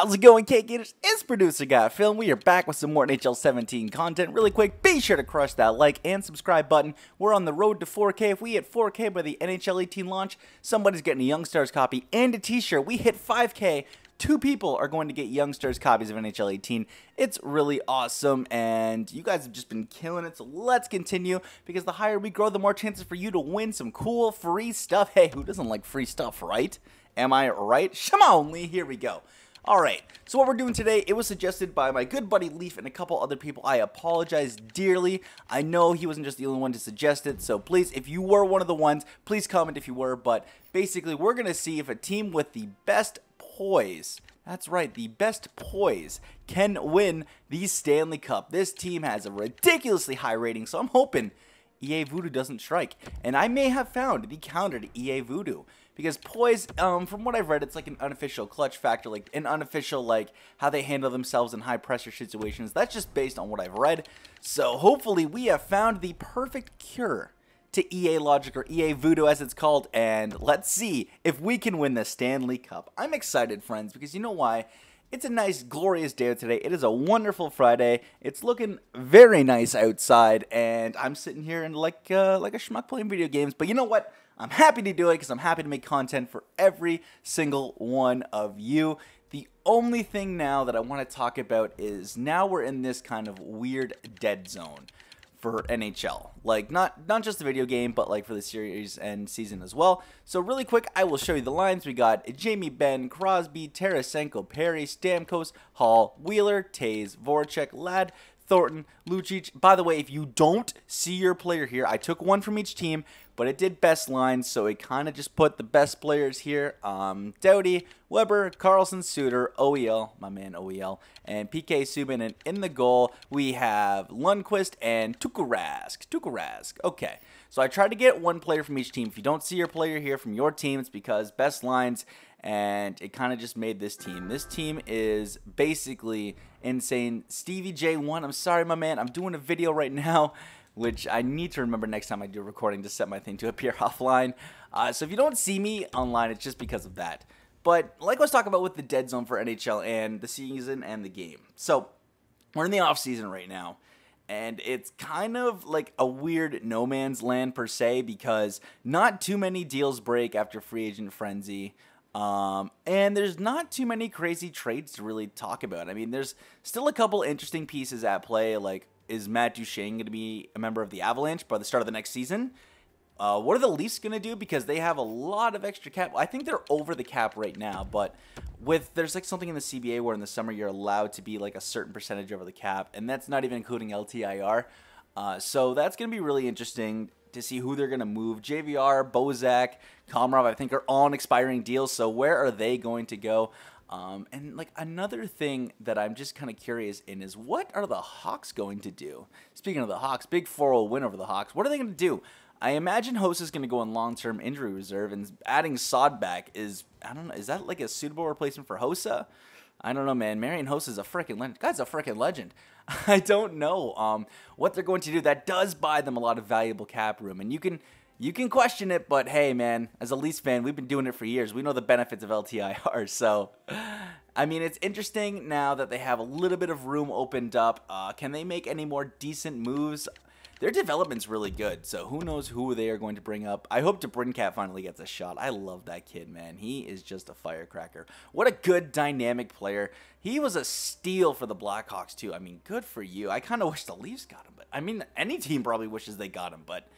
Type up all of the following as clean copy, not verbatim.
How's it going, K-Gators? It's Producer Guy Film. We are back with some more NHL 17 content. Really quick, be sure to crush that like and subscribe button. We're on the road to 4K. If we hit 4K by the NHL 18 launch, somebody's getting a Youngstars copy and a t-shirt. We hit 5K. 2 people are going to get Youngstars copies of NHL 18. It's really awesome, and you guys have just been killing it, so let's continue, because the higher we grow, the more chances for you to win some cool free stuff. Hey, who doesn't like free stuff, right? Am I right? Come on, Lee, here we go. Alright, so what we're doing today, it was suggested by my good buddy Leaf and a couple other people. I apologize dearly. I know he wasn't just the only one to suggest it, so please, if you were one of the ones, please comment if you were. But basically, we're going to see if a team with the best poise, that's right, the best poise, can win the Stanley Cup. This team has a ridiculously high rating, so I'm hoping EA Voodoo doesn't strike. And I may have found the counter to EA Voodoo. Because Poise, from what I've read, it's like an unofficial clutch factor, like an unofficial, like, how they handle themselves in high-pressure situations. That's just based on what I've read. So hopefully we have found the perfect cure to EA Logic, or EA Voodoo as it's called, and let's see if we can win the Stanley Cup. I'm excited, friends, because you know why? It's a nice, glorious day today. It is a wonderful Friday. It's looking very nice outside, and I'm sitting here and like a schmuck playing video games. But you know what? I'm happy to do it because I'm happy to make content for every single one of you. The only thing now that I want to talk about is now we're in this kind of weird dead zone for NHL. Like, not just the video game, but like for the series and season as well. So really quick, I will show you the lines. We got Jamie Benn, Crosby, Tarasenko, Perry, Stamkos, Hall, Wheeler, Taze, Voracek, Ladd, Thornton, Lucic. By the way, if you don't see your player here, I took one from each team, but it did best lines, so it kind of just put the best players here. Doughty, Weber, Carlson, Suter, OEL, my man OEL, and PK Subban. And in the goal, we have Lundqvist and Tukarask. Okay, so I tried to get one player from each team. If you don't see your player here from your team, it's because best lines, and it kind of just made this team. This team is basically insane. Stevie J1, I'm sorry, my man. I'm doing a video right now, which I need to remember next time I do a recording to set my thing to appear offline. So if you don't see me online, it's just because of that. But like I was talking about with the dead zone for NHL and the season and the game. So we're in the off season right now, and it's kind of like a weird no man's land per se, because not too many deals break after free agent frenzy. And there's not too many crazy trades to really talk about. I mean, there's still a couple interesting pieces at play, like, is Matt Duchene going to be a member of the Avalanche by the start of the next season? What are the Leafs going to do? Because they have a lot of extra cap. I think they're over the cap right now, but there's like something in the CBA where in the summer you're allowed to be like a certain percentage over the cap, and that's not even including LTIR. So that's going to be really interesting to see who they're going to move. JVR, Bozak, Komarov, I think, are on expiring deals, so where are they going to go? And like another thing that I'm just kind of curious in is, what are the Hawks going to do? Speaking of the Hawks, big 4-0 win over the Hawks. What are they going to do? I imagine Hossa is going to go on long-term injury reserve, and adding Sod back is, I don't know, is that like a suitable replacement for Hossa? I don't know, man. Marian Hossa is a freaking legend. Guy's a freaking legend. I don't know what they're going to do. That does buy them a lot of valuable cap room, and you can question it, but hey, man, as a Leafs fan, we've been doing it for years. We know the benefits of LTIR, so I mean, it's interesting now that they have a little bit of room opened up. Can they make any more decent moves? Their development's really good, so who knows who they are going to bring up. I hope DeBrincat finally gets a shot. I love that kid, man. He is just a firecracker. What a good, dynamic player. He was a steal for the Blackhawks, too. I mean, good for you. I kind of wish the Leafs got him, but I mean, any team probably wishes they got him, but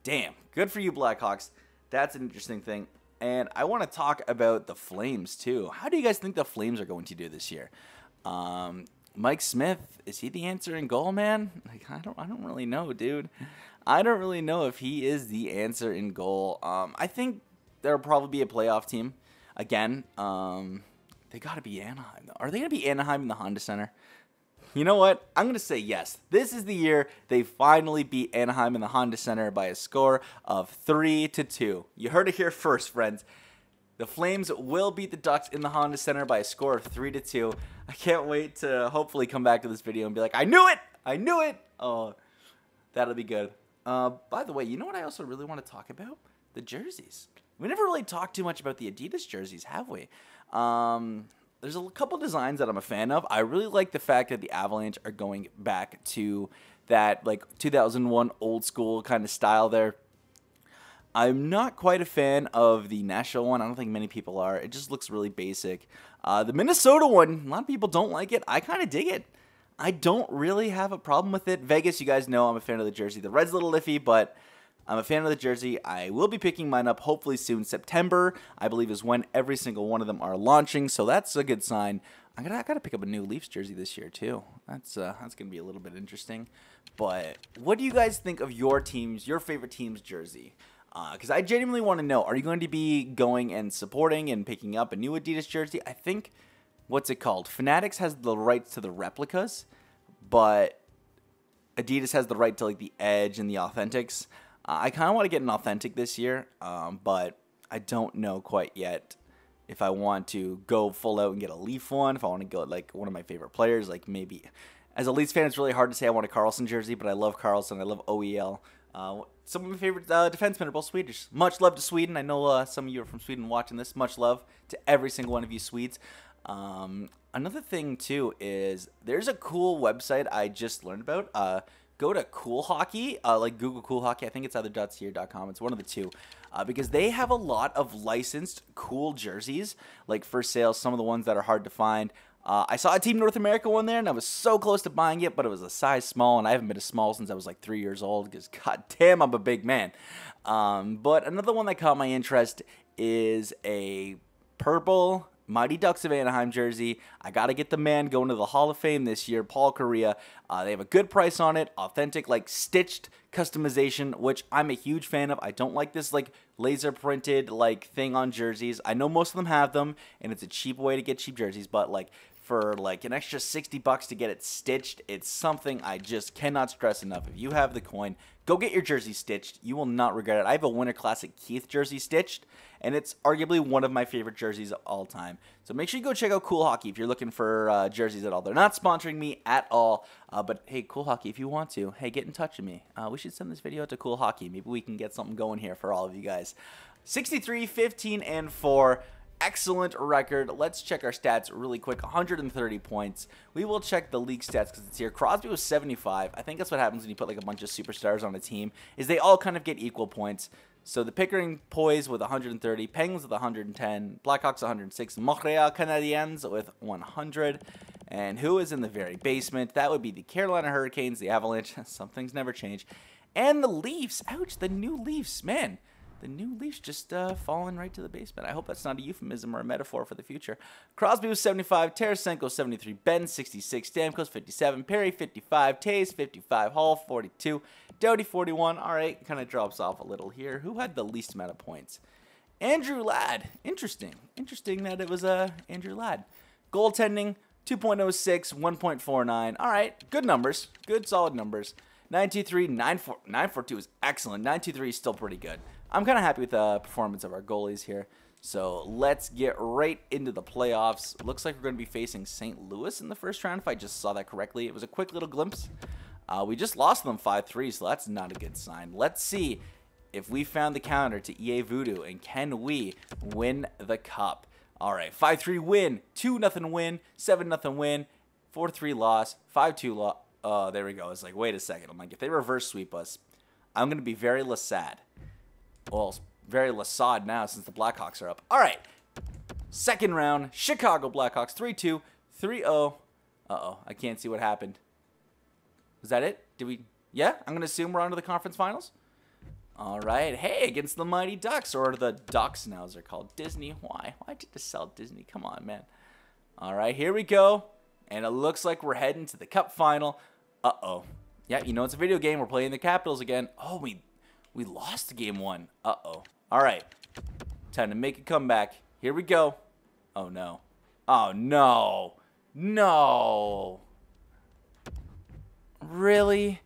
damn, good for you, Blackhawks. That's an interesting thing. And I want to talk about the Flames, too. How do you guys think the Flames are going to do this year? Mike Smith, is he the answer in goal, man? Like, I don't really know, dude. I don't really know if he is the answer in goal. I think there'll probably be a playoff team again. They got to be Anaheim, though. Are they going to be Anaheim in the Honda Center? You know what? I'm going to say yes. This is the year they finally beat Anaheim in the Honda Center by a score of 3-2. You heard it here first, friends. The Flames will beat the Ducks in the Honda Center by a score of 3-2. I can't wait to hopefully come back to this video and be like, I knew it! I knew it! Oh, that'll be good. By the way, you know what I also really want to talk about? The jerseys. We never really talked too much about the Adidas jerseys, have we? there's a couple designs that I'm a fan of. I really like the fact that the Avalanche are going back to that like 2001 old school kind of style there. I'm not quite a fan of the Nashville one. I don't think many people are. It just looks really basic. The Minnesota one, a lot of people don't like it. I kind of dig it. I don't really have a problem with it. Vegas, you guys know I'm a fan of the jersey. The red's a little iffy, but I'm a fan of the jersey. I will be picking mine up hopefully soon. September, I believe, is when every single one of them are launching, so that's a good sign. I gotta pick up a new Leafs jersey this year too. That's gonna be a little bit interesting. But what do you guys think of your team's, your favorite team's jersey? Because I genuinely want to know, are you going to be going and supporting and picking up a new Adidas jersey? I think, what's it called? Fanatics has the rights to the replicas, but Adidas has the right to like the Edge and the Authentics. I kind of want to get an Authentic this year, but I don't know quite yet if I want to go full out and get a Leaf one, if I want to go like one of my favorite players, like maybe. As a Leafs fan, it's really hard to say I want a Carlson jersey, but I love Carlson. I love OEL. Some of my favorite defensemen are both Swedish. Much love to Sweden. I know some of you are from Sweden watching this. Much love to every single one of you Swedes. Another thing, too, is there's a cool website I just learned about. Go to Cool Hockey, like Google Cool Hockey. I think it's either .ca or .com. It's one of the two. Because they have a lot of licensed cool jerseys, like for sale, some of the ones that are hard to find. I saw a Team North America one there, and I was so close to buying it, but it was a size small, and I haven't been a small since I was like 3 years old, because goddamn, I'm a big man. But another one that caught my interest is a purple Mighty Ducks of Anaheim jersey. I got to get the man going to the Hall of Fame this year, Paul Correa. They have a good price on it, authentic, like stitched customization, which I'm a huge fan of. I don't like this like laser printed like thing on jerseys. I know most of them have them, and it's a cheap way to get cheap jerseys, but like for like an extra $60 to get it stitched, it's something I just cannot stress enough. If you have the coin, go get your jersey stitched. You will not regret it. I have a Winter Classic Keith jersey stitched, and it's arguably one of my favorite jerseys of all time. So make sure you go check out Cool Hockey if you're looking for jerseys at all. They're not sponsoring me at all, but hey, Cool Hockey, if you want to, hey, get in touch with me. We should send this video to Cool Hockey. Maybe we can get something going here for all of you guys. 63, 15, and 4. Excellent record. Let's check our stats really quick. 130 points. We will check the league stats because it's here. Crosby was 75. I think that's what happens when you put like a bunch of superstars on a team, is they all kind of get equal points. So the Pickering Poise with 130, Penguins with 110, Blackhawks 106, Montreal Canadiens with 100. And who is in the very basement? That would be the Carolina Hurricanes, the Avalanche. Some things never change. And the Leafs. Ouch, the new Leafs. Man, the new Leafs just falling right to the basement. I hope that's not a euphemism or a metaphor for the future. Crosby was 75, Tarasenko 73, Ben 66, Stamkos 57, Perry 55, Taves 55, Hall 42, Doughty 41. All right, kind of drops off a little here. Who had the least amount of points? Andrew Ladd. Interesting. Interesting that it was Andrew Ladd. Goaltending 2.06, 1.49. All right, good numbers. Good, solid numbers. 923, 942 is excellent. 923 is still pretty good. I'm kind of happy with the performance of our goalies here. So let's get right into the playoffs. Looks like we're going to be facing St. Louis in the first round, if I just saw that correctly. It was a quick little glimpse. We just lost them 5-3, so that's not a good sign. Let's see if we found the counter to EA Voodoo, and can we win the cup? All right, 5-3 win, 2-0 win, 7-0 win, 4-3 loss, 5-2 loss. Oh, there we go. It's like, wait a second. I'm like, if they reverse sweep us, I'm going to be very sad. Well, very Lassad now since the Blackhawks are up. All right. Second round, Chicago Blackhawks, 3-2, 3-0. Uh-oh, I can't see what happened. Is that it? Did we? Yeah, I'm going to assume we're on to the conference finals. All right. Hey, against the Mighty Ducks, or the Ducks now as they're called. Disney, why? Why did you sell Disney? Come on, man. All right, here we go. And it looks like we're heading to the cup final. Uh-oh. Yeah, you know it's a video game. We're playing the Capitals again. Oh, we lost game one. Uh-oh. All right. Time to make a comeback. Here we go. Oh, no. Oh, no. No. Really?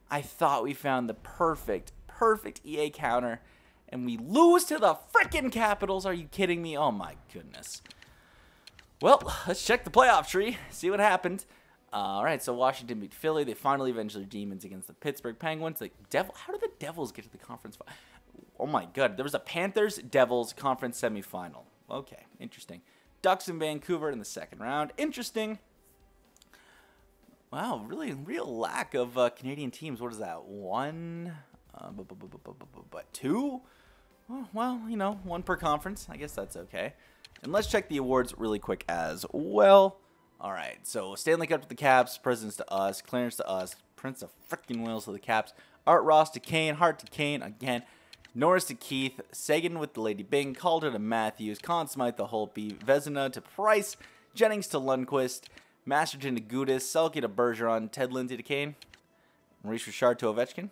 I thought we found the perfect EA counter, and we lose to the frickin' Capitals. Are you kidding me? Oh, my goodness. Well, let's check the playoff tree, see what happened. All right, so Washington beat Philly. They finally avenged their demons against the Pittsburgh Penguins. How did the Devils get to the conference final? Oh, my God. There was a Panthers-Devils conference semifinal. Okay, interesting. Ducks in Vancouver in the second round. Interesting. Wow, really real lack of Canadian teams. What is that? One? Two? Oh, well, you know, one per conference. I guess that's okay. And let's check the awards really quick as well. All right, so Stanley Cup to the Caps, Presidents to us, Clarence to us, Prince of frickin' Wales to the Caps, Art Ross to Kane, Hart to Kane again, Norris to Keith, Sagan with the Lady Bing, Calder to Matthews, Conn Smythe to Holtby, Vezina to Price, Jennings to Lundqvist, Masterton to Gudis, Selke to Bergeron, Ted Lindsay to Kane, Maurice Richard to Ovechkin.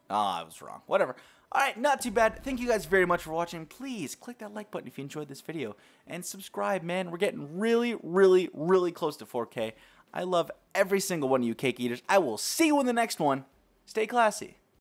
Ah, I was wrong. Whatever. Alright, not too bad. Thank you guys very much for watching. Please click that like button if you enjoyed this video. And subscribe, man. We're getting really, really, really close to 4K. I love every single one of you cake eaters. I will see you in the next one. Stay classy.